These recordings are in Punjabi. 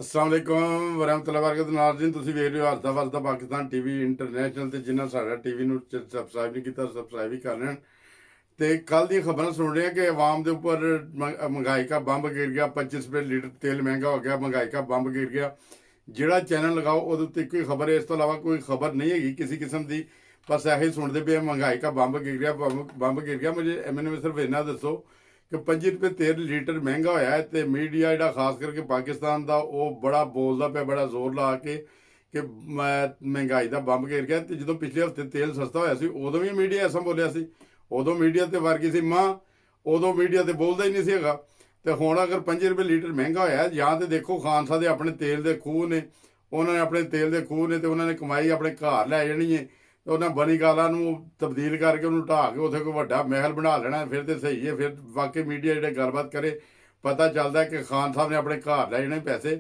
अस्सलाम वालेकुम वरहमतुल्लाहि वबरकातुहू। नाज़रीन तुसीं वेख रहे हो हरदा वसदा पाकिस्तान टीवी इंटरनेशनल ते जिन्ना साडा टीवी नूं सबसक्राइब नहीं कीता सबसक्राइब भी कर लैन। ते कल दी खबरां सुन रहे हैं कि अवाम के ऊपर महंगाई का बंब गिर गया, 25 रुपये लीटर तेल महंगा हो गया, महंगाई का बंब गिर गया। ਜਿਹੜਾ चैनल लगाओ वो उत्ते कोई खबर है, इस तो अलावा कोई खबर नहीं है किसी किस्म की। बस यही सुनते पे महंगाई का बंब गिर गया, बंब गिर गया। मैंने सिर्फ इन्ना दसो कि 25 रुपये तेल लीटर महंगा होया है तो मीडिया जो खास करके पाकिस्तान का वो बड़ा बोलता पे, बड़ा जोर ला के कि महंगाई का बंब गिर गया। तो जो पिछले हफ्ते तेल सस्ता होया सी उदों भी मीडिया ऐसा बोलिया सी, उदों मीडिया तो वर्गी सी मां, उदों मीडिया तो बोलता ही नहीं सी हैगा। तो हुण अगर 25 रुपये लीटर महंगा होया या तो देखो खान साहब दे अपने तेल के खूह ने, उन्होंने अपने तेल के खूह ने तो उन्होंने कमाई अपने घर लै जानी है। तो उन्हें बनी गाला तब्दील करके उन्होंने ढा के उत्थे कोई वड्डा महल बना लेना, फिर तो सही है। फिर बाकी मीडिया जो गलबात करे पता चलता है कि खान साहब ने अपने घर लै जाने पैसे।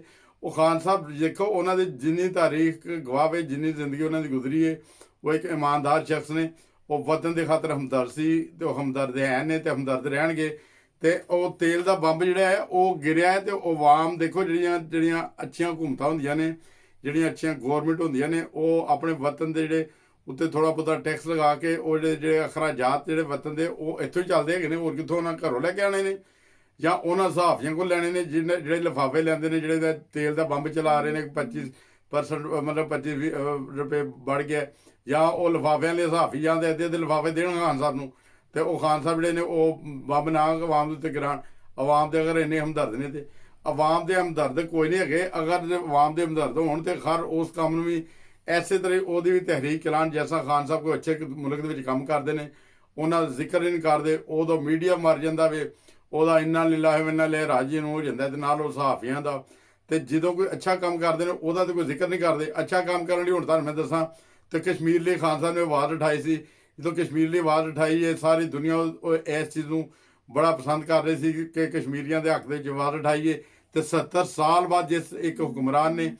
वो खान साहब देखो उन्होंने जिन्नी तारीख गवाह है, जिन्नी जिंदगी उन्होंने गुजरी है, वो एक ईमानदार शख्स ने। वो वतन के खातर हमदर्द सी तो हमदर्द है ने तो हमदर्द रहणगे। तो वो तेल का बंब जोड़ा है वो गिरिया है। तो अवाम देखो जड़ियाँ अच्छियां हुकूमत होंदियां ने, जड़ियाँ अच्छियां गौरमेंट होंदियां ने, वो अपने वतन के जोड़े उत्ते थोड़ा बहुता टैक्स लगा के वो जो अखराजात जो वतन के वो इतों ही चलते है, होर कितों उन्हें घरों लैके आने ने या उन्होंने सहाफियों को लैने ने जिन्हें लिफाफे लेंदे ने, जोड़े तेल का बंब चला रहे हैं। 25% मतलब 25 रुपये बढ़ गया, या वो लिफाफे वाले सहाफी जाते अद्धे अद्धे लिफाफे देन खान साहब नूं। तो वो खान साहब जोड़े ने वो बंब ना अवाम के उत्ते गिरान। अवाम के अगर इन्ने हमदर्द ने तो अवाम के हमदर्द कोई नहीं है। अगर अवाम के हमदर्द होण तो खर उस काम नूं भी इसे तरह वो भी तहरीक चलान, जैसा खान साहब कोई अच्छे मुल्क के काम करते हैं उन्होंने जिक्र ही नहीं करते। उदों मीडिया मर जाता वे, वह इन्ना लीला है इन्ना ले राजी हो जाता है, नाल सहाफियां का। तो जो कोई अच्छा काम करते हैं वह तो कोई जिक्र नहीं करते। अच्छा काम करने लिए हूँ तुहानूं मैं दसां तो कश्मीर लिए खान साहब ने आवाज़ उठाई सी। जो कश्मीर लिए आवाज़ उठाई है सारी दुनिया इस चीज़ को बड़ा पसंद कर रही थी कि कश्मीरियों के हक में आवाज़ उठाई है। तो 70 साल बाद जिस एक हुक्मरान ने,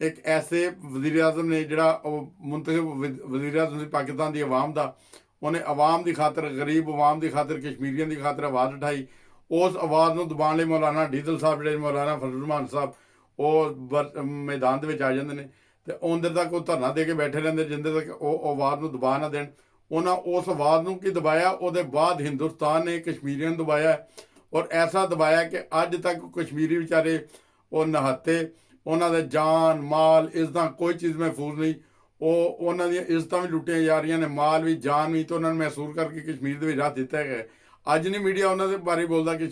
एक ऐसे वज़ीर आज़म ने जड़ा मुंतखब वज़ीर आज़म पाकिस्तान की अवाम का, उन्हें अवाम की खातर, गरीब अवाम की खातर, कश्मीरियों की खातर आवाज़ उठाई। उस आवाज़ को दबाने लिए मौलाना डीजल साहब जो मौलाना फजल रहमान साहब वो मैदान के आ जाते हैं। तो उन्हें तक वो धरना दे के बैठे रहते जिंदे तक वो आवाज़ को दबा ना देन। उन्हें उस आवाज़ को की दबाया, उसके बाद हिंदुस्तान ने कश्मीरियों दबाया और ऐसा दबाया कि अज तक कश्मीरी बेचारे वो नहाते, उन्होंने जान माल इज्जत कोई चीज़ महफूज नहीं। वो उन्होंने इज्जत भी लुटिया जा रही ने, माल भी जान भी। तो उन्होंने महसूस करके कश्मीर के रख दिता है। अज नहीं मीडिया उन्होंने बारे बोलता कि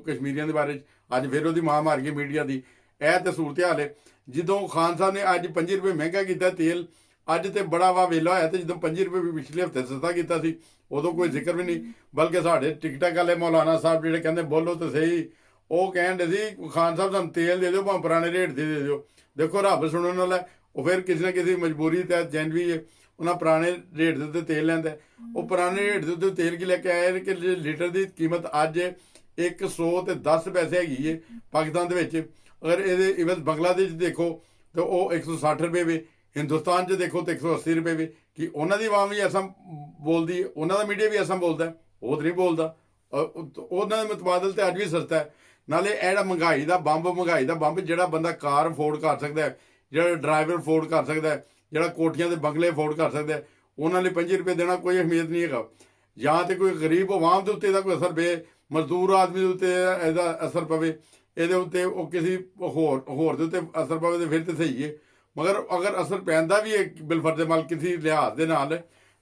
कश्मीरियों के बारे अज फिर वो मां मार गई मीडिया की। यह तो सूरत हाल है। जो खान साहब ने अज 25 रुपये महंगा किया तेल, अज तो बड़ा वा वेला होया। तो जो 25 रुपये भी पिछले हफ्ते सस्ता किया उदों कोई जिक्र भी नहीं। बल्कि साढ़े टिकटक वाले मौलाना साहब जो कहते बोलो तो सही, वो कह रहे थे खान साहब सानूं तेल दे दो भावें पुराने रेट दे दो। देखो रब सुनने वाला वो फिर किसी न किसी मजबूरी तहत जैन भी है उन्हें पुराने रेट के उत्ते तेल लैंदा। वो पुराने रेट के उत्ते तेल की लैके आए कि लीटर की कीमत अज 110 पैसे हैगी है पाकिस्तान के विच। अगर ये इवन बांग्लादेश देखो तो वह 160 रुपये वे, हिंदुस्तान च देखो तो 180 रुपये वे। कि उन्होंने आवाम भी ऐसा बोलती है, उन्होंने मीडिया भी ऐसा बोलता है, वो तो नहीं बोलता। उन्होंने मुतबादल तो अज भी सस्ता है। नाले यह महंगाई का बंब जोड़ा बंदा कार अफोर्ड कर सकता है, जो ड्राइवर अफोर्ड कर सकता है, जोड़ा कोठियां के बंगले अफोर्ड कर सकता है, उन्होंने 25 रुपये देना कोई अहमियत नहीं है। या तो कोई गरीब अवाम के उत्ते कोई असर पे, मजदूर आदमी के उत्ते असर पवे, ये उत्ते किसी होर के उत्ते असर पवे तो फिर तो सही है। मगर अगर असर पैंदा भी है बिलफर्जमल किसी लिहाज के नाल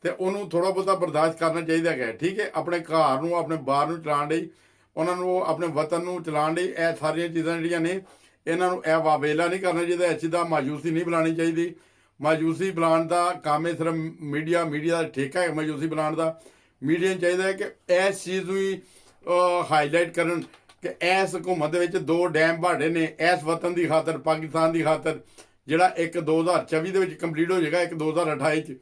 तो उन्होंने थोड़ा बहुता बर्दाश्त करना चाहिए है। ठीक है, अपने घर में अपने बार में चलाने लई, उन्होंने अपने वतन में चलाने लई यह सारिया चीज़ां जिहड़ियां ने इन्हों यह वावेला नहीं करना चाहिए। इस चीज़ का मायूसी नहीं बुलानी चाहिए। मायूसी बुलाने का काम है सिर्फ मीडिया का ठेका है मायूसी बुलाने का। मीडिया ने चाहिए कि इस चीज़ भी हाईलाइट करन कि इस हुकूमत के 2 डैम बाड़े ने इस वतन की खातर, पाकिस्तान की खातर, जोड़ा एक 2024 के कंप्लीट हो जाएगा, एक 2028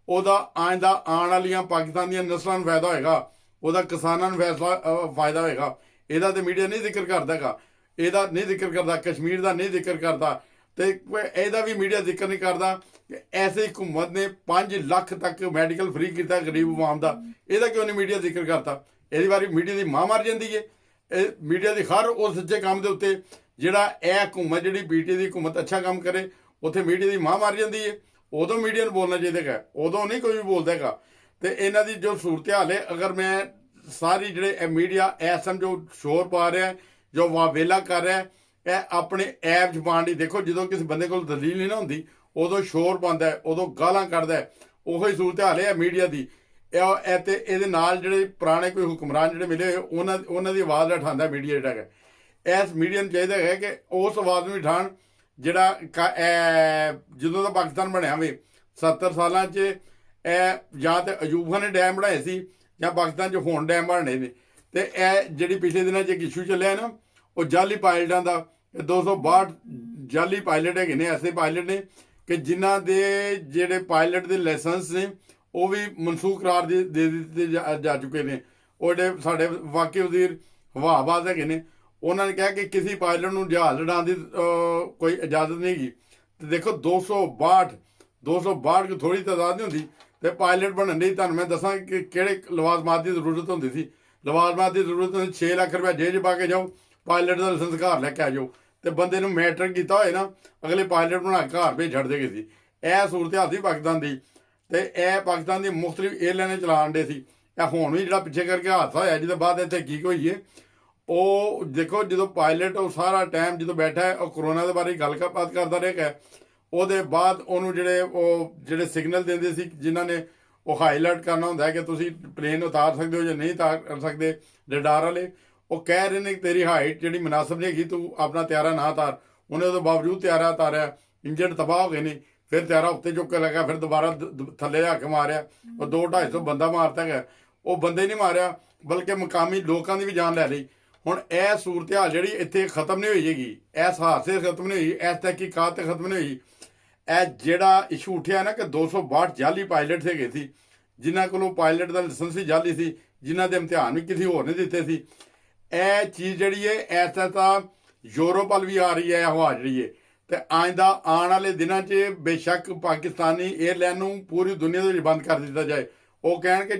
ਉਹਦਾ ਆਇंदा आने वाली पाकिस्तान ਦੀਆਂ नस्लों फायदा होएगा, ਉਹਦਾ किसानों फैसला फायदा होएगा। ਇਹਦਾ तो मीडिया नहीं जिक्र करता है, ਇਹਦਾ नहीं जिक्र करता, कश्मीर का नहीं जिक्र करता, तो ਇਹਦਾ भी मीडिया जिक्र नहीं करता कि ऐसे हुकूमत ने 5 लाख तक मैडिकल फ्री किया गरीब अवाम का। ਇਹਦਾ क्यों नहीं मीडिया जिक्र करता? ਇਹਦੀ बारी मीडिया की मां मर जाती है। मीडिया की हर उस सच्चे काम के उत्ते ਜਿਹੜਾ ਇਹ ਹਕੂਮਤ ਜਿਹੜੀ ਪੀਟੀ ਦੀ ਹਕੂਮਤ ਅੱਛਾ ਕੰਮ ਕਰੇ ਉੱਥੇ ਮੀਡੀਆ ਦੀ ਮਾਂ ਮਾਰ ਜਾਂਦੀ ਹੈ। ਉਦੋਂ ਮੀਡੀਆ ਨੂੰ ਬੋਲਣਾ ਚਾਹੀਦਾ ਹੈਗਾ, ਉਦੋਂ ਨਹੀਂ ਕੋਈ ਵੀ ਬੋਲਦਾ ਹੈਗਾ। ਤੇ ਇਹਨਾਂ ਦੀ ਜੋ ਸੂਰਤ ਹਾਲ ਹੈ, ਅਗਰ ਮੈਂ ਸਾਰੀ ਜਿਹੜੇ ਮੀਡੀਆ ਇਸ ਟਾਈਮ ਜੋ ਸ਼ੋਰ ਪਾ ਰਿਹਾ, ਜੋ ਵਾਵੇਲਾ ਕਰ ਰਿਹਾ, ਇਹ ਆਪਣੇ ਐਪ 'ਚ ਪਾਉਣ ਦੀ, ਦੇਖੋ ਜਦੋਂ ਕਿਸੇ ਬੰਦੇ ਕੋਲ ਦਲੀਲ ਨਹੀਂ ਨਾ ਹੁੰਦੀ ਉਦੋਂ ਸ਼ੋਰ ਪਾਉਂਦਾ, ਉਦੋਂ ਗਾਲਾਂ ਕੱਢਦਾ, ਉਹੀ ਸੂਰਤ ਹਾਲ ਹੈ ਮੀਡੀਆ ਦੀ। ਇਹ ਤੇ ਇਹਦੇ ਨਾਲ ਜਿਹੜੇ ਪੁਰਾਣੇ ਕੋਈ ਹੁਕਮਰਾਨ ਜਿਹੜੇ ਮਿਲੇ ਹੋਏ ਉਹਨਾਂ ਦੀ ਆਵਾਜ਼ ਉਠਾਉਂਦਾ ਮੀਡੀਆ ਜਿਹੜਾ ਹੈਗਾ। ਇਸ ਮੀਡੀਆ ਨੂੰ ਚਾਹੀਦਾ ਹੈ ਕਿ ਉਸ ਆਵਾਜ਼ ਨੂੰ ਉਠਾਉਣ ਜਿਹੜਾ ਜਦੋਂ ਦਾ ਪਾਕਿਸਤਾਨ ਬਣਿਆ ਹੋਵੇ 70 ਸਾਲਾਂ 'ਚ ਇਹ ਜਾਂ ਤਾਂ ਅਯੂਬ ਖਾਨ ਨੇ ਡੈਮ ਬਣਾਏ ਸੀ ਜਾਂ ਪਾਕਿਸਤਾਨ 'ਚ ਹੁਣ ਡੈਮ ਬਣਨੇ ਨੇ। ਤੇ ਇਹ ਜਿਹੜੀ ਪਿਛਲੇ ਦਿਨਾਂ 'ਚ ਇੱਕ ਇਸ਼ੂ ਚੱਲਿਆ ਨਾ, ਉਹ ਜਾਲੀ ਪਾਇਲਟਾਂ ਦਾ, 262 ਜਾਲੀ ਪਾਇਲਟ ਹੈਗੇ ਨੇ, ਐਸੇ ਪਾਇਲਟ ਨੇ ਕਿ ਜਿਨ੍ਹਾਂ ਦੇ ਜਿਹੜੇ ਪਾਇਲਟ ਦੇ ਲਾਇਸੈਂਸ ਨੇ ਉਹ ਵੀ ਮਨਸੂਖ ਕਰਾਰ ਦੇ ਦਿੱਤੇ ਜਾ ਚੁੱਕੇ ਨੇ। ਉਹ ਜਿਹੜੇ ਸਾਡੇ ਵਾਕਈ ਵਜ਼ੀਰ ਹਵਾਬਾਜ਼ ਹੈਗੇ ਨੇ, ਉਹਨਾਂ ਨੇ ਕਿਹਾ ਕਿ ਕਿਸੇ ਪਾਇਲਟ ਨੂੰ ਜਹਾਜ਼ ਉਡਾਉਣ ਦੀ ਕੋਈ ਇਜਾਜ਼ਤ ਨਹੀਂ ਹੈਗੀ। ਤੇ ਦੇਖੋ 262 ਕੋਈ ਥੋੜੀ ਤਾਦਾਦ ਨਹੀਂ ਹੁੰਦੀ। ਤੇ ਪਾਇਲਟ ਬਣਨ ਲਈ ਤੁਹਾਨੂੰ ਮੈਂ ਦੱਸਾਂ ਕਿ ਕਿਹੜੇ ਲਵਾਜ਼ਮਾਤ ਦੀ ਜ਼ਰੂਰਤ ਹੁੰਦੀ ਸੀ। ਲਵਾਜ਼ਮਾਤ ਦੀ ਜ਼ਰੂਰਤ ਹੁੰਦੀ 6 ਲੱਖ ਰੁਪਏ ਜੇਬ 'ਚ ਪਾ ਕੇ ਜਾਓ, ਪਾਇਲਟ ਦਾ ਲਾਇਸੈਂਸ ਘਰ ਲੈ ਕੇ ਆ ਜਾਓ। ਤੇ ਬੰਦੇ ਨੂੰ ਮੈਟਰਿਕ ਕੀਤਾ ਹੋਏ ਨਾ, ਅਗਲੇ ਪਾਇਲਟ ਬਣਾ ਕੇ ਘਰ ਭੇਜ ਛੱਡਦੇ ਗਏ ਸੀ। ਇਹ ਸੂਰਤ ਹਾਲ ਸੀ ਪਾਕਿਸਤਾਨ ਦੀ। ਤੇ ਇਹ ਪਾਕਿਸਤਾਨ ਦੀ ਮੁਖਤਲਿਫ ਏਅਰਲਾਈਨਾਂ ਚਲਾਉਣ ਦੇ ਸੀ। ਇਹ ਹੁਣ ਵੀ ਜਿਹੜਾ ਪਿੱਛੇ ਕਰਕੇ ਹਾਦਸਾ ਹੋਇਆ ਜਿਹਦੇ ਬਾਅਦ ਇੱਥੇ ਕੀ ਹੋਈ ਹੈ, ਉਹ ਦੇਖੋ ਜਦੋਂ ਪਾਇਲਟ ਉਹ ਸਾਰਾ ਟਾਈਮ ਜਦੋਂ ਬੈਠਾ ਹੈ ਉਹ ਕਰੋਨਾ ਦੇ ਬਾਰੇ ਗੱਲਬਾਤ ਕਰਦਾ ਰਿਹਾ। ਉਹਦੇ ਬਾਅਦ ਉਹਨੂੰ ਜਿਹੜੇ ਸਿਗਨਲ ਦਿੰਦੇ ਸੀ ਜਿਨ੍ਹਾਂ ਨੇ ਉਹ ਹਾਈ ਅਲਰਟ ਕਰਨਾ ਹੁੰਦਾ ਹੈ ਕਿ ਤੁਸੀਂ ਪਲੇਨ ਉਤਾਰ ਸਕਦੇ ਹੋ ਜਾਂ ਨਹੀਂ ਉਤਾਰ ਸਕਦੇ, ਰਡਾਰ ਵਾਲੇ ਉਹ ਕਹਿ ਰਹੇ ਨੇ ਕਿ ਤੇਰੀ ਹਾਈਟ ਜਿਹੜੀ ਮੁਨਾਸਬ ਨਹੀਂ ਹੈਗੀ, ਤੂੰ ਆਪਣਾ ਤਿਆਰਾ ਨਾ ਉਤਾਰ। ਉਹਨੇ ਉਹਦੇ ਬਾਵਜੂਦ ਤਿਆਰਾ ਉਤਾਰਿਆ, ਇੰਜਣ ਤਬਾਹ ਹੋ ਗਏ ਨੇ। ਫਿਰ ਤਿਆਰਾ ਉੱਤੇ ਚੁੱਕ ਕੇ ਲੱਗਾ, ਫਿਰ ਦੁਬਾਰਾ ਥੱਲੇ ਆ ਕੇ ਮਾਰਿਆ। ਉਹ 200-250 ਬੰਦਾ ਮਾਰਤਾ ਗਿਆ। ਉਹ ਬੰਦੇ ਨਹੀਂ ਮਾਰਿਆ ਬਲਕਿ ਮੁਕਾਮੀ ਲੋਕਾਂ ਦੀ ਵੀ ਜਾਨ ਲੈ ਲਈ। ਹੁਣ ਇਹ ਸੂਰਤ ਹਾਲ ਜਿਹੜੀ ਇੱਥੇ ਖਤਮ ਨਹੀਂ ਹੋਈ ਹੈਗੀ, ਇਸ ਹਾਦਸੇ ਖਤਮ ਨਹੀਂ ਹੋਈ, ਇਸ ਤਹਿਕੀਕਾਤ ਤੇ ਖਤਮ ਨਹੀਂ ਹੋਈ। ਇਹ ਜਿਹੜਾ ਇਸ਼ੂ ਉੱਠਿਆ ਨਾ ਕਿ 262 ਜਾਲੀ ਪਾਇਲਟ ਹੈਗੇ ਸੀ, ਜਿਨ੍ਹਾਂ ਕੋਲੋਂ ਪਾਇਲਟ ਦਾ ਲਾਇਸੈਂਸ ਵੀ ਜਾਲੀ ਸੀ, ਜਿਨ੍ਹਾਂ ਦੇ ਇਮਤਿਹਾਨ ਵੀ ਕਿਸੇ ਹੋਰ ਨੇ ਦਿੱਤੇ ਸੀ। ਇਹ ਚੀਜ਼ ਜਿਹੜੀ ਹੈ ਐਸਾ ਤਾਂ ਯੂਰਪ ਵੱਲ ਵੀ ਆ ਰਹੀ ਹੈ ਹਵਾ ਜਿਹੜੀ ਹੈ। ਤੇ ਆਇੰਦਾ ਆਉਣ ਵਾਲੇ ਦਿਨਾਂ 'ਚ ਬੇਸ਼ੱਕ ਪਾਕਿਸਤਾਨੀ ਏਅਰਲਾਈਨ ਨੂੰ ਪੂਰੀ ਦੁਨੀਆ ਦੇ ਵਿੱਚ ਬੰਦ ਕਰ ਦਿੱਤਾ ਜਾਏ। ਉਹ ਕਹਿਣ ਕਿ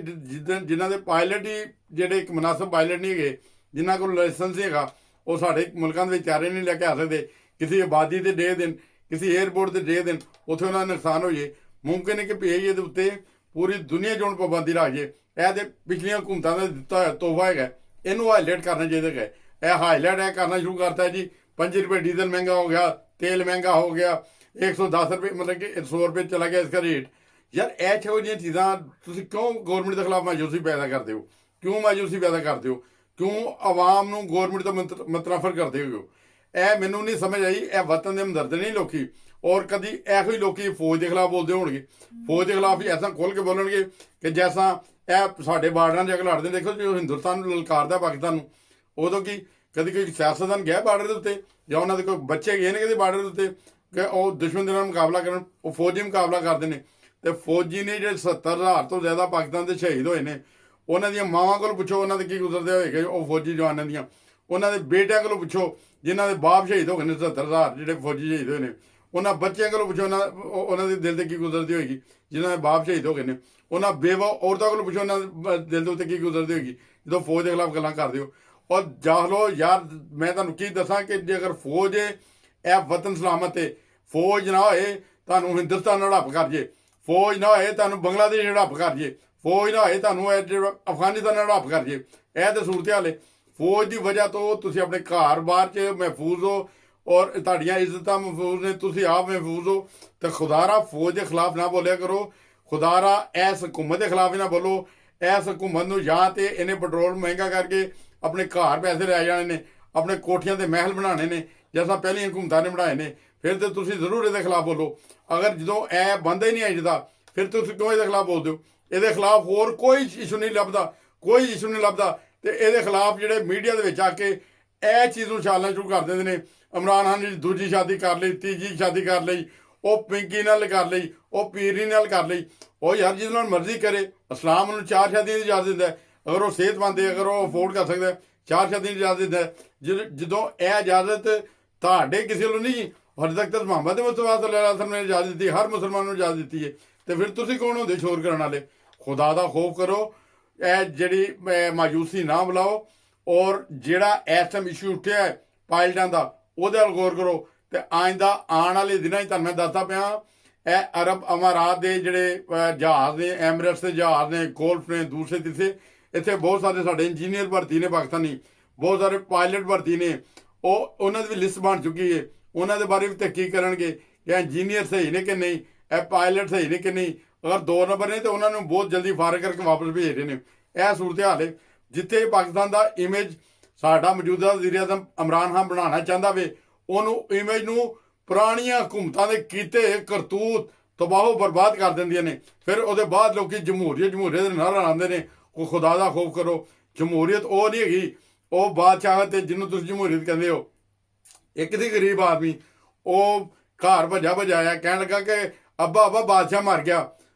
ਜਿਨ੍ਹਾਂ ਦੇ ਪਾਇਲਟ ਹੀ ਜਿਹੜੇ ਇੱਕ ਮੁਨਾਸਬ ਪਾਇਲਟ ਨਹੀਂ ਹੈਗੇ, ਜਿਨ੍ਹਾਂ ਕੋਲ ਲਾਇਸੈਂਸ ਨਹੀਂ ਹੈਗਾ, ਉਹ ਸਾਡੇ ਮੁਲਕਾਂ ਦੇ ਵਿੱਚ ਚਾਰੇ ਨਹੀਂ ਲੈ ਕੇ ਆ ਸਕਦੇ। ਕਿਸੇ ਆਬਾਦੀ ਤੇ ਡੇ ਦੇਣ, ਕਿਸੇ ਏਅਰਪੋਰਟ ਤੇ ਡੇ ਦੇਣ, ਉੱਥੇ ਉਹਨਾਂ ਦਾ ਨੁਕਸਾਨ ਹੋ ਜੇ। ਮੁਮਕਿਨ ਹੈ ਕਿ ਪੀਆਈਏ ਦੇ ਉੱਤੇ ਪੂਰੀ ਦੁਨੀਆ 'ਚ ਹੁਣ ਪਾਬੰਦੀ ਲੱਗ ਜੇ। ਇਹ ਤੇ ਪਿਛਲੀਆਂ ਹੁਕੂਮਤਾਂ ਦਾ ਦਿੱਤਾ ਹੋਇਆ ਤੋਹਫਾ ਹੈਗਾ, ਇਹਨੂੰ ਹਾਈਲਾਈਟ ਕਰਨਾ ਚਾਹੀਦਾ ਹੈ। ਇਹ ਹਾਈਲਾਈਟ ਇਹ ਕਰਨਾ ਸ਼ੁਰੂ ਕਰਤਾ ਜੀ। 5 ਰੁਪਏ ਡੀਜ਼ਲ ਮਹਿੰਗਾ ਹੋ ਗਿਆ, ਤੇਲ ਮਹਿੰਗਾ ਹੋ ਗਿਆ, 110 ਰੁਪਏ ਮਤਲਬ ਕਿ 100 ਰੁਪਏ ਚਲਾ ਗਿਆ ਇਸका ਰੇਟ। ਯਾਰ ਇਹੋ ਜਿਹੀਆਂ ਚੀਜ਼ਾਂ ਤੁਸੀਂ ਕਿਉਂ ਗੌਰਮੈਂਟ ਦੇ ਖਿਲਾਫ ਮਾਯੂਸੀ ਪੈਦਾ ਕਰਦੇ ਹੋ? ਕਿਉਂ ਮਾਯੂਸੀ ਪੈਦਾ ਕਰਦੇ ਹੋ? ਕਿਉਂ ਆਵਾਮ ਨੂੰ ਗੌਰਮੈਂਟ ਤੋਂ ਮਤਨਫਰ ਕਰਦੇ ਹੋ? ਇਹ ਮੈਨੂੰ ਨਹੀਂ ਸਮਝ ਆਈ। ਇਹ ਵਤਨ ਦੇ ਹਮਦਰਦ ਨਹੀਂ ਲੋਕੀ। ਔਰ ਕਦੀ ਇਹੋ ਹੀ ਲੋਕੀ ਫੌਜ ਦੇ ਖਿਲਾਫ ਬੋਲਦੇ ਹੋਣਗੇ, ਫੌਜ ਦੇ ਖਿਲਾਫ ਵੀ ਐਸਾ ਖੋਲ ਕੇ ਬੋਲਣਗੇ ਕਿ ਜੈਸਾ ਇਹ ਸਾਡੇ ਬਾਰਡਰਾਂ 'ਚ ਲੜਦੇ। ਦੇਖੋ ਜੋ ਹਿੰਦੁਸਤਾਨ ਨੂੰ ਲਲਕਾਰਦਾ ਪਾਕਿਸਤਾਨ ਨੂੰ, ਉਦੋਂ ਕੀ ਕਦੀ ਕੋਈ ਸਿਆਸਤਦਾਨ ਗਿਆ ਬਾਰਡਰ ਦੇ ਉੱਤੇ ਜਾਂ ਉਹਨਾਂ ਦੇ ਕੋਈ ਬੱਚੇ ਗਏ ਨੇ ਕਿਤੇ ਬਾਰਡਰ ਦੇ ਉੱਤੇ ਕਿ ਉਹ ਦੁਸ਼ਮਣ ਦੇ ਨਾਲ ਮੁਕਾਬਲਾ ਕਰਨ? ਉਹ ਫੌਜੀ ਮੁਕਾਬਲਾ ਕਰਦੇ ਨੇ। ਤੇ ਫੌਜੀ ਨੇ ਜਿਹੜੇ 70,000 ਤੋਂ ਜ਼ਿਆਦਾ ਪਾਕਿਸਤਾਨ ਦੇ ਸ਼ਹੀਦ ਹੋਏ ਨੇ, ਉਹਨਾਂ ਦੀਆਂ ਮਾਵਾਂ ਕੋਲ ਪੁੱਛੋ ਉਹਨਾਂ ਦੇ ਕੀ ਗੁਜ਼ਰਦੇ ਹੋਏਗੇ। ਉਹ ਫੌਜੀ ਜਵਾਨਾਂ ਦੀਆਂ ਉਹਨਾਂ ਦੇ ਬੇਟਿਆਂ ਕੋਲੋਂ ਪੁੱਛੋ ਜਿਨ੍ਹਾਂ ਦੇ ਬਾਪ ਸ਼ਹੀਦ ਹੋ ਗਏ ਨੇ, 70,000 ਜਿਹੜੇ ਫੌਜੀ ਸ਼ਹੀਦ ਹੋਏ ਨੇ। ਉਹਨਾਂ ਬੱਚਿਆਂ ਕੋਲੋਂ ਪੁੱਛੋ ਉਹਨਾਂ ਦੇ ਦਿਲ ਤੇ ਕੀ ਗੁਜ਼ਰਦੀ ਹੋਏਗੀ ਜਿਨ੍ਹਾਂ ਦੇ ਬਾਪ ਸ਼ਹੀਦ ਹੋ ਗਏ ਨੇ। ਉਹਨਾਂ ਬੇਵਾ ਔਰਤਾਂ ਕੋਲੋਂ ਪੁੱਛੋ ਉਹਨਾਂ ਦੇ ਦਿਲ ਦੇ ਉੱਤੇ ਕੀ ਗੁਜ਼ਰਦੀ ਹੋਏਗੀ ਜਦੋਂ ਫੌਜ ਦੇ ਖਿਲਾਫ ਗੱਲਾਂ ਕਰਦੇ ਹੋ। ਔਰ ਜਾਹਲੋ ਯਾਰ, ਮੈਂ ਤੁਹਾਨੂੰ ਕੀ ਦੱਸਾਂ ਕਿ ਜੇ ਅਗਰ ਫੌਜ ਇਹ ਵਤਨ ਸਲਾਮਤ ਹੈ, ਫੌਜ ਨਾ ਹੋਏ ਤੁਹਾਨੂੰ ਹਿੰਦੁਸਤਾਨ ਨਾਲ ਹੜੱਪ ਕਰ ਜੇ, ਫੌਜ ਨਾ ਹੋਏ ਤੁਹਾਨੂੰ ਬੰਗਲਾਦੇਸ਼ ਹੜੱਪ ਕਰ ਜੇ, ਫੌਜ ਨਾ ਹੋਏ ਤੁਹਾਨੂੰ ਅਫਗਾਨਿਸਤਾਨ ਨਾਲ ਹੜੱਪ ਕਰ ਜੇ। ਇਹ ਤਾਂ ਸੂਰਤ ਹਾਲ ਹੈ। ਫੌਜ ਦੀ ਵਜ੍ਹਾ ਤੋਂ ਤੁਸੀਂ ਆਪਣੇ ਘਰ ਬਾਹਰ 'ਚ ਮਹਿਫੂਜ਼ ਹੋ ਔਰ ਤੁਹਾਡੀਆਂ ਇੱਜ਼ਤਾਂ ਮਹਿਫੂਜ਼ ਨੇ, ਤੁਸੀਂ ਆਪ ਮਹਿਫੂਜ਼ ਹੋ। ਤੇ ਖੁਦਾਰਾ ਫੌਜ ਦੇ ਖਿਲਾਫ ਨਾ ਬੋਲਿਆ ਕਰੋ, ਖੁਦਾਰਾ ਇਸ ਹਕੂਮਤ ਦੇ ਖਿਲਾਫ ਹੀ ਨਾ ਬੋਲੋ। ਇਸ ਹਕੂਮਤ ਨੂੰ ਜਾਂ ਤੇ ਇਹਨੇ ਪੈਟਰੋਲ ਮਹਿੰਗਾ ਕਰਕੇ ਆਪਣੇ ਘਰ ਪੈਸੇ ਲੈ ਜਾਣੇ ਨੇ, ਆਪਣੇ ਕੋਠੀਆਂ ਦੇ ਮਹਿਲ ਬਣਾਉਣੇ ਨੇ ਜੈਸਾ ਪਹਿਲੀਆਂ ਹਕੂਮਤਾਂ ਨੇ ਬਣਾਏ ਨੇ, ਫਿਰ ਤੇ ਤੁਸੀਂ ਜ਼ਰੂਰ ਇਹਦੇ ਖਿਲਾਫ ਬੋਲੋ। ਅਗਰ ਜਦੋਂ ਇਹ ਬੰਦਾ ਹੀ ਨਹੀਂ ਆਈਦਾ ਫਿਰ ਤੁਸੀਂ ਕਿਉਂ ਇਹਦੇ ਖਿਲਾਫ ਬੋਲਦੇ ਹੋ? ਇਹਦੇ ਖਿਲਾਫ ਹੋਰ ਕੋਈ ਇਸ਼ੂ ਨਹੀਂ ਲੱਭਦਾ, ਕੋਈ ਇਸ਼ੂ ਨਹੀਂ ਲੱਭਦਾ। ਤੇ ਇਹਦੇ ਖਿਲਾਫ ਜਿਹੜੇ ਮੀਡੀਆ ਦੇ ਵਿੱਚ ਆ ਕੇ ਇਹ ਚੀਜ਼ ਨੂੰ ਛਾਲਣਾ ਸ਼ੁਰੂ ਕਰ ਦਿੰਦੇ ਨੇ। ਇਮਰਾਨ ਖਾਨ ਨੇ ਦੂਜੀ ਸ਼ਾਦੀ ਕਰ ਲਈ, ਤੀਜੀ ਸ਼ਾਦੀ ਕਰ ਲਈ, ਉਹ ਪਿੰਕੀ ਨਾਲ ਕਰ ਲਈ, ਉਹ ਪੀਰੀ ਨਾਲ ਕਰ ਲਈ। ਉਹ ਯਾਰ ਜਿਹਦੇ ਨਾਲ ਮਰਜ਼ੀ ਕਰੇ। ਇਸਲਾਮ ਨੂੰ 4 ਸ਼ਾਦੀਆਂ ਦੀ ਇਜਾਜ਼ਤ ਦਿੰਦਾ, ਅਗਰ ਉਹ ਸਿਹਤਮੰਦ ਹੈ, ਅਗਰ ਉਹ ਅਫੋਰਡ ਕਰ ਸਕਦਾ 4 ਸ਼ਾਦੀਆਂ ਦੀ ਇਜਾਜ਼ਤ ਦਿੰਦਾ। ਜਦੋਂ ਇਹ ਇਜਾਜ਼ਤ ਤੁਹਾਡੇ ਕਿਸੇ ਨੂੰ ਨਹੀਂ, ਹਜੇ ਤੱਕ ਤਾਂ ਮੁਹੰਮਦ ਮੁਸਤਫਾ ਸੱਲੱਲਾਹੁ ਅਲੈਹਿ ਵਸੱਲਮ ਨੇ ਇਜਾਜ਼ਤ ਦਿੱਤੀ, ਹਰ ਮੁਸਲਮਾਨ ਨੂੰ ਇਜਾਜ਼ਤ ਦਿੱਤੀ ਹੈ। ਤੇ ਫਿਰ ਤੁਸੀਂ ਕੌਣ ਹੁੰਦੇ ਸ਼ੋਰ ਕਰਨ ਵਾਲੇ? ਖੁਦਾ ਦਾ ਖੌਫ ਕਰੋ, ਇਹ ਜਿਹੜੀ ਮਾਯੂਸੀ ਨਾ ਬੁਲਾਓ। ਔਰ ਜਿਹੜਾ ਇਸ ਟਾਈਮ ਇਸ਼ੂ ਉੱਠਿਆ ਹੈ ਪਾਇਲਟਾਂ ਦਾ, ਉਹਦੇ ਵੱਲ ਗੌਰ ਕਰੋ। ਤੇ ਆਇੰਦਾ ਆਉਣ ਵਾਲੇ ਦਿਨਾਂ 'ਚ ਤੁਹਾਨੂੰ ਮੈਂ ਦੱਸਦਾ ਪਿਆ, ਇਹ ਅਰਬ ਅਮਾਰਾਤ ਦੇ ਜਿਹੜੇ ਜਹਾਜ਼ ਨੇ, ਐਮਰੇਟਸ ਦੇ ਜਹਾਜ਼ ਨੇ, ਗੋਲਫ ਨੇ, ਦੂਸਰੇ ਤੀਸਰੇ, ਇੱਥੇ ਬਹੁਤ ਸਾਰੇ ਸਾਡੇ ਇੰਜੀਨੀਅਰ ਭਰਤੀ ਨੇ ਪਾਕਿਸਤਾਨੀ, ਬਹੁਤ ਸਾਰੇ ਪਾਇਲਟ ਭਰਤੀ ਨੇ। ਉਹਨਾਂ ਦੀ ਵੀ ਲਿਸਟ ਬਣ ਚੁੱਕੀ ਹੈ। ਉਹਨਾਂ ਦੇ ਬਾਰੇ ਵੀ ਤਹਿਕੀਕ ਕਰਨਗੇ ਕਿ ਇੰਜੀਨੀਅਰ ਸਹੀ ਨੇ ਕਿ ਨਹੀਂ, ਇਹ ਪਾਇਲਟ ਸਹੀ ਨੇ ਕਿ ਨਹੀਂ। ਅਗਰ 2 ਨੰਬਰ ਨੇ ਤਾਂ ਉਹਨਾਂ ਨੂੰ ਬਹੁਤ ਜਲਦੀ ਫਾਰਗ ਕਰਕੇ ਵਾਪਸ ਭੇਜ ਰਹੇ ਨੇ। ਇਹ ਸੂਰਤ ਹਾਲ ਹੈ। ਜਿੱਥੇ ਪਾਕਿਸਤਾਨ ਦਾ ਇਮੇਜ ਸਾਡਾ ਮੌਜੂਦਾ ਵਜ਼ੀਰ ਆਜ਼ਮ ਇਮਰਾਨ ਖਾਨ ਬਣਾਉਣਾ ਚਾਹੁੰਦਾ ਵੇ, ਉਹਨੂੰ ਇਮੇਜ ਨੂੰ ਪੁਰਾਣੀਆਂ ਹਕੂਮਤਾਂ ਦੇ ਕੀਤੇ ਕਰਤੂਤ ਤਬਾਹੋ ਬਰਬਾਦ ਕਰ ਦਿੰਦੀਆਂ ਨੇ। ਫਿਰ ਉਹਦੇ ਬਾਅਦ ਲੋਕੀ ਜਮਹੂਰੀਅਤ ਦੇ ਨਾਅਰੇ ਲਾਉਂਦੇ ਨੇ। ਕੋਈ ਖੁਦਾ ਦਾ ਖੌਫ ਕਰੋ। ਜਮਹੂਰੀਅਤ ਉਹ ਨਹੀਂ ਹੈਗੀ, ਉਹ ਬਾਦਸ਼ਾਹਤ ਹੈ ਜਿਹਨੂੰ ਤੁਸੀਂ ਜਮਹੂਰੀਅਤ ਕਹਿੰਦੇ ਹੋ। ਇੱਕ ਸੀ ਗਰੀਬ ਆਦਮੀ, ਉਹ ਘਰ ਭਜਾਇਆ, ਕਹਿਣ ਲੱਗਾ ਕਿ ਅੱਬਾ ਬਾਦਸ਼ਾਹ ਮਰ ਗਿਆ।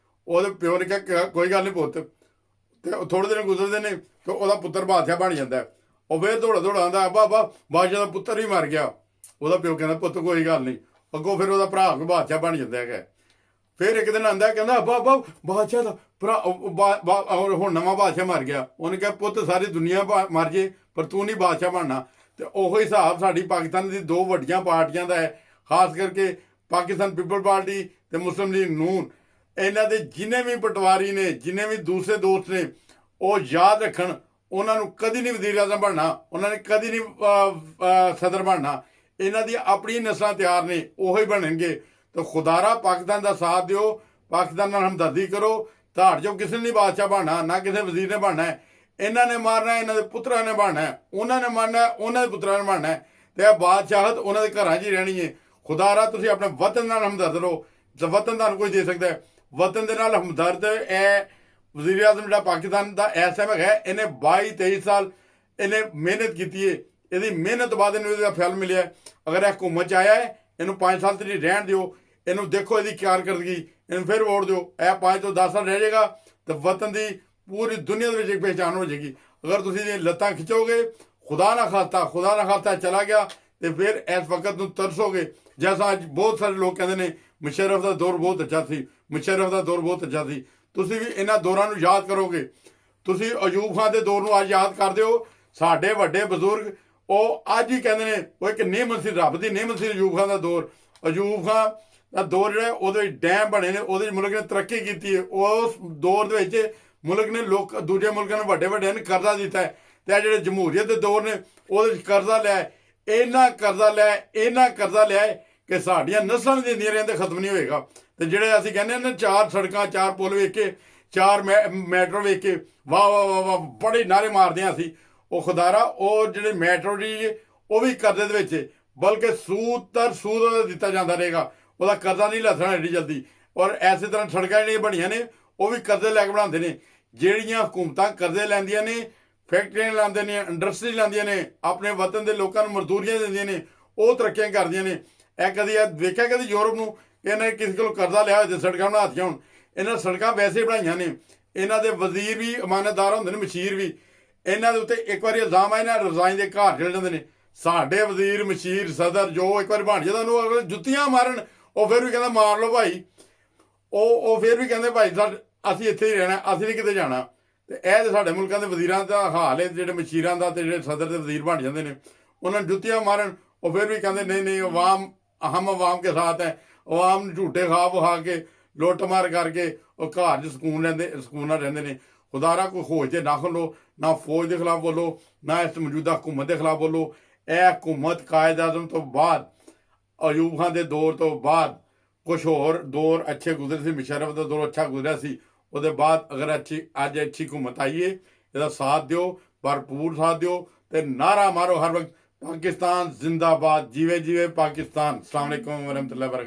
ਉਹਦੇ ਪਿਓ ਨੇ ਕਿਹਾ ਕੋਈ ਗੱਲ ਨਹੀਂ ਪੁੱਤ। ਤੇ ਥੋੜੇ ਦਿਨ ਗੁਜ਼ਰਦੇ ਨੇ ਤੇ ਉਹਦਾ ਪੁੱਤਰ ਬਾਦਸ਼ਾਹ ਬਣ ਜਾਂਦਾ। ਉਹ ਫਿਰ ਦੌੜਾ ਆਉਂਦਾ, ਅੱਬਾ ਬਾਦਸ਼ਾਹ ਦਾ ਪੁੱਤਰ ਹੀ ਮਰ ਗਿਆ। ਉਹਦਾ ਪਿਓ ਕਹਿੰਦਾ ਪੁੱਤ ਕੋਈ ਗੱਲ ਨਹੀਂ। ਅੱਗੋਂ ਫਿਰ ਉਹਦਾ ਭਰਾ ਕੋਈ ਬਾਦਸ਼ਾਹ ਬਣ ਜਾਂਦਾ ਹੈਗਾ। ਫਿਰ ਇੱਕ ਦਿਨ ਆਉਂਦਾ, ਕਹਿੰਦਾ ਅੱਬਾ ਬਾਦਸ਼ਾਹ ਦਾ ਭਰਾ ਹੁਣ ਨਵਾਂ ਬਾਦਸ਼ਾਹ ਮਰ ਗਿਆ। ਉਹਨੇ ਕਿਹਾ ਪੁੱਤ ਸਾਰੀ ਦੁਨੀਆ ਮਰ ਜੇ ਪਰ ਤੂੰ ਨਹੀਂ ਬਾਦਸ਼ਾਹ ਬਣਨਾ। ਤੇ ਉਹੀ ਹਿਸਾਬ ਸਾਡੀ ਪਾਕਿਸਤਾਨ ਦੀ 2 ਵੱਡੀਆਂ ਪਾਰਟੀਆਂ ਦਾ ਹੈ, ਖਾਸ ਕਰਕੇ ਪਾਕਿਸਤਾਨ ਪੀਪਲ ਪਾਰਟੀ ਤੇ ਮੁਸਲਿਮ ਲੀਗ ਨੂਨ। ਇਹਨਾਂ ਦੇ ਜਿੰਨੇ ਵੀ ਪਟਵਾਰੀ ਨੇ, ਜਿੰਨੇ ਵੀ ਦੂਸਰੇ ਦੋਸਤ ਨੇ, ਉਹ ਯਾਦ ਰੱਖਣ, ਉਹਨਾਂ ਨੂੰ ਕਦੀ ਨਹੀਂ ਵਜ਼ੀਰ ਆਜ਼ਮ ਬਣਨਾ, ਉਹਨਾਂ ਨੇ ਕਦੀ ਨਹੀਂ ਸਦਰ ਬਣਨਾ। ਇਹਨਾਂ ਦੀਆਂ ਆਪਣੀਆਂ ਨਸਲਾਂ ਤਿਆਰ ਨੇ, ਉਹੀ ਬਣਨਗੇ। ਤਾਂ ਖੁਦਾਰਾ ਪਾਕਿਸਤਾਨ ਦਾ ਸਾਥ ਦਿਓ, ਪਾਕਿਸਤਾਨ ਨਾਲ ਹਮਦਰਦੀ ਕਰੋ। ਤੁਹਾਡੇ ਚੋਂ ਕਿਸੇ ਨੇ ਨਹੀਂ ਬਾਦਸ਼ਾਹ ਬਣਨਾ, ਨਾ ਕਿਸੇ ਵਜ਼ੀਰ ਨੇ ਬਣਨਾ। ਇਹਨਾਂ ਨੇ ਮਾਰਨਾ, ਇਹਨਾਂ ਦੇ ਪੁੱਤਰਾਂ ਨੇ ਬਣਨਾ, ਉਹਨਾਂ ਨੇ ਮਾਰਨਾ, ਉਹਨਾਂ ਦੇ ਪੁੱਤਰਾਂ ਨੇ ਬਣਨਾ। ਤੇ ਇਹ ਬਾਦਸ਼ਾਹਤ ਉਹਨਾਂ ਦੇ ਘਰਾਂ 'ਚ ਹੀ ਰਹਿਣੀ ਹੈ। ਖੁਦਾਰਾ ਤੁਸੀਂ ਆਪਣੇ ਵਤਨ ਨਾਲ ਹਮਦਰਦ ਰਹੋ। ਵਤਨ ਤੁਹਾਨੂੰ ਕੋਈ ਦੇ ਸਕਦਾ, ਵਤਨ ਦੇ ਨਾਲ ਹਮਦਰਦ। ਇਹ ਵਜ਼ੀਰ ਆਜ਼ਮ ਜਿਹੜਾ ਪਾਕਿਸਤਾਨ ਦਾ ਇਸ ਟਾਈਮ ਹੈਗਾ, ਇਹਨੇ 22-23 ਸਾਲ ਇਹਨੇ ਮਿਹਨਤ ਕੀਤੀ ਹੈ। ਇਹਦੀ ਮਿਹਨਤ ਤੋਂ ਬਾਅਦ ਇਹਨੂੰ ਇਹਦਾ ਫਲ ਮਿਲਿਆ। ਅਗਰ ਇਹ ਹੁਕੂਮਤ 'ਚ ਆਇਆ ਹੈ, ਇਹਨੂੰ 5 ਸਾਲ ਤੇ ਰਹਿਣ ਦਿਓ। ਇਹਨੂੰ ਦੇਖੋ ਇਹਦੀ ਕਾਰਕਰਦਗੀ, ਇਹਨੂੰ ਫਿਰ ਵੋਟ ਦਿਓ। ਇਹ 5 ਤੋਂ 10 ਸਾਲ ਰਹਿ ਜਾਏਗਾ ਤਾਂ ਵਤਨ ਦੀ ਪੂਰੀ ਦੁਨੀਆ ਦੇ ਵਿੱਚ ਇੱਕ ਪਹਿਚਾਣ ਹੋ ਜਾਏਗੀ। ਅਗਰ ਤੁਸੀਂ ਇਹ ਲੱਤਾਂ ਖਿੱਚੋਗੇ, ਖੁਦਾ ਨਾ ਖਾਸਤਾ ਚਲਾ ਗਿਆ, ਤੇ ਫਿਰ ਇਸ ਵਕਤ ਨੂੰ ਤਰਸੋਗੇ। ਜੈਸਾ ਅੱਜ ਬਹੁਤ ਸਾਰੇ ਲੋਕ ਕਹਿੰਦੇ ਨੇ ਮੁਸ਼ਰਫ ਦਾ ਦੌਰ ਬਹੁਤ ਅੱਛਾ ਸੀ, ਮੁਸ਼ਰਫ ਦਾ ਦੌਰ ਬਹੁਤ ਅੱਛਾ ਸੀ। ਤੁਸੀਂ ਵੀ ਇਹਨਾਂ ਦੌਰਾਂ ਨੂੰ ਯਾਦ ਕਰੋਗੇ। ਤੁਸੀਂ ਅਯੂਬ ਖਾਨ ਦੇ ਦੌਰ ਨੂੰ ਅੱਜ ਯਾਦ ਕਰਦੇ ਹੋ। ਸਾਡੇ ਵੱਡੇ ਬਜ਼ੁਰਗ ਉਹ ਅੱਜ ਹੀ ਕਹਿੰਦੇ ਨੇ ਉਹ ਇੱਕ ਨਿਹਮਤ ਸੀ, ਰੱਬ ਦੀ ਨਿਹਮਤ ਸੀ ਅਯੂਬ ਖਾਨ ਦਾ ਦੌਰ। ਅਯੂਬ ਖਾਨ ਦਾ ਦੌਰ ਜਿਹੜਾ ਉਹਦੇ ਡੈਮ ਬਣੇ ਨੇ, ਉਹਦੇ ਮੁਲਕ ਨੇ ਤਰੱਕੀ ਕੀਤੀ ਹੈ। ਉਸ ਦੌਰ ਦੇ ਵਿੱਚ ਮੁਲਕ ਨੇ ਦੂਜੇ ਮੁਲਕਾਂ ਨੂੰ ਵੱਡੇ ਨੇ ਕਰਜ਼ਾ ਦਿੱਤਾ ਹੈ। ਤੇ ਇਹ ਜਿਹੜੇ ਜਮਹੂਰੀਅਤ ਦੇ ਦੌਰ ਨੇ ਉਹਦੇ ਵਿੱਚ ਕਰਜ਼ਾ ਲਿਆ, ਇੰਨਾ ਕਰਜ਼ਾ ਲਿਆ ਕਿ ਸਾਡੀਆਂ ਨਸਲਾਂ ਦਿੰਦੀਆਂ ਰਹਿਣ ਤੇ ਖਤਮ ਨਹੀਂ ਹੋਏਗਾ। ਤੇ ਜਿਹੜੇ ਅਸੀਂ ਕਹਿੰਦੇ ਨਾ 4 ਸੜਕਾਂ, 4 ਪੁਲ ਵੇਖ ਕੇ, 4 ਮੈਟਰੋ ਵੇਖ ਕੇ ਵਾਹ ਬੜੇ ਨਾਰੇ ਮਾਰਦੇ ਹਾਂ ਅਸੀਂ। ਉਹ ਖੁਦਾਰਾ ਉਹ ਜਿਹੜੇ ਮੈਟਰੋ ਦੀ ਉਹ ਵੀ ਕਰਜ਼ੇ ਦੇ ਵਿੱਚ, ਬਲਕਿ ਸੂਦ ਉਹਦਾ ਦਿੱਤਾ ਜਾਂਦਾ ਰਹੇਗਾ। ਉਹਦਾ ਕਰਜ਼ਾ ਨਹੀਂ ਲੱਥਣਾ ਐਡੀ ਜਲਦੀ। ਔਰ ਐਸੇ ਤਰ੍ਹਾਂ ਸੜਕਾਂ ਜਿਹੜੀਆਂ ਬਣੀਆਂ ਨੇ ਉਹ ਵੀ ਕਰਜ਼ੇ ਲੈ ਕੇ ਬਣਾਉਂਦੇ ਨੇ। ਜਿਹੜੀਆਂ ਹਕੂਮਤਾਂ ਕਰਜ਼ੇ ਲੈਂਦੀਆਂ ਨੇ, ਫੈਕਟਰੀਆਂ ਲਾਉਂਦੇ ਨੇ, ਇੰਡਸਟਰੀ ਲਾਉਂਦੀਆਂ ਨੇ, ਆਪਣੇ ਵਤਨ ਦੇ ਲੋਕਾਂ ਨੂੰ ਮਜ਼ਦੂਰੀਆਂ ਦਿੰਦੀਆਂ ਨੇ, ਉਹ ਤਰੱਕੀਆਂ ਕਰਦੀਆਂ ਨੇ। ਇਹ ਕਦੀ ਵੇਖਿਆ ਕਦੀ ਯੂਰਪ ਨੂੰ ਇਹਨਾਂ ਨੇ ਕਿਸੇ ਕੋਲ ਕਰਜ਼ਾ ਲਿਆ ਹੋਇਆ ਤੇ ਸੜਕਾਂ ਬਣਾਤੀਆਂ? ਹੁਣ ਇਹਨਾਂ ਸੜਕਾਂ ਵੈਸੇ ਬਣਾਈਆਂ ਨੇ। ਇਹਨਾਂ ਦੇ ਵਜ਼ੀਰ ਵੀ ਇਮਾਨਤਦਾਰ ਹੁੰਦੇ ਨੇ, ਮਸ਼ੀਰ ਵੀ। ਇਹਨਾਂ ਦੇ ਉੱਤੇ ਇੱਕ ਵਾਰੀ ਇਲਜ਼ਾਮ ਆਇਆ ਨਾ, ਰਜ਼ਾਈ ਦੇ ਘਰ ਚਲੇ ਜਾਂਦੇ ਨੇ। ਸਾਡੇ ਵਜ਼ੀਰ, ਮਸ਼ੀਰ, ਸਦਰ ਜੋ ਇੱਕ ਵਾਰੀ ਬਣ ਜਾਂਦਾ ਉਹਨੂੰ ਅਗਰ ਜੁੱਤੀਆਂ ਮਾਰਨ, ਉਹ ਫਿਰ ਵੀ ਕਹਿੰਦਾ ਮਾਰ ਲਓ ਭਾਈ। ਉਹ ਫਿਰ ਵੀ ਕਹਿੰਦੇ ਭਾਈ ਅਸੀਂ ਇੱਥੇ ਹੀ ਰਹਿਣਾ, ਅਸੀਂ ਨਹੀਂ ਕਿਤੇ ਜਾਣਾ। ਤੇ ਇਹ ਤਾਂ ਸਾਡੇ ਮੁਲਕਾਂ ਦੇ ਵਜ਼ੀਰਾਂ ਦਾ ਹਾਲ ਹੈ। ਜਿਹੜੇ ਮਸ਼ੀਰਾਂ ਦਾ ਤੇ ਜਿਹੜੇ ਸਦਰ ਦੇ ਵਜ਼ੀਰ ਬਣ ਜਾਂਦੇ ਨੇ, ਉਹਨਾਂ ਨੂੰ ਜੁੱਤੀਆਂ ਮਾਰਨ, ਉਹ ਫਿਰ ਵੀ ਕਹਿੰਦੇ ਨਹੀਂ ਹਮ ਆਵਾਮ ਕੇ ਸਾਥ ਹੈ। ਆਵਾਮ ਨੂੰ ਝੂਠੇ ਖਾਬ ਖਾ ਕੇ, ਲੁੱਟ ਮਾਰ ਕਰਕੇ ਉਹ ਘਰ 'ਚ ਸਕੂਨ ਨਾਲ ਰਹਿੰਦੇ ਨੇ। ਖੁਦਾਰਾ ਕੋਈ ਹੋਸ਼ ਤੇ ਨਾ ਖੋਲੋ, ਨਾ ਫੌਜ ਦੇ ਖਿਲਾਫ ਬੋਲੋ, ਨਾ ਇਸ ਮੌਜੂਦਾ ਹਕੂਮਤ ਦੇ ਖਿਲਾਫ ਬੋਲੋ। ਇਹ ਹਕੂਮਤ ਕਾਇਦ ਆਜ਼ਮ ਤੋਂ ਬਾਅਦ, ਅਯੂਬ ਖਾਨ ਦੇ ਦੌਰ ਤੋਂ ਬਾਅਦ ਕੁਛ ਹੋਰ ਦੌਰ ਅੱਛੇ ਗੁਜ਼ਰੇ ਸੀ। ਮੁਸ਼ਰਫ ਦਾ ਦੌਰ ਅੱਛਾ ਗੁਜ਼ਰਿਆ ਸੀ। ਉਹਦੇ ਬਾਅਦ ਅਗਰ ਅੱਜ ਅੱਛੀ ਹਕੂਮਤ ਆਈ ਹੈ, ਇਹਦਾ ਸਾਥ ਦਿਓ, ਭਰਪੂਰ ਸਾਥ ਦਿਓ ਤੇ ਨਾਰਾ ਮਾਰੋ ਹਰ ਵਕਤ ਪਾਕਿਸਤਾਨ ਜ਼ਿੰਦਾਬਾਦ, ਜੀਵੇ ਪਾਕਿਸਤਾਨ। ਅਸਲਾਮ ਵਾਲੇकुम ਵਰਹਿਮਤੁல்லாहि ਵਬਰਕਾਤੁਹੂ।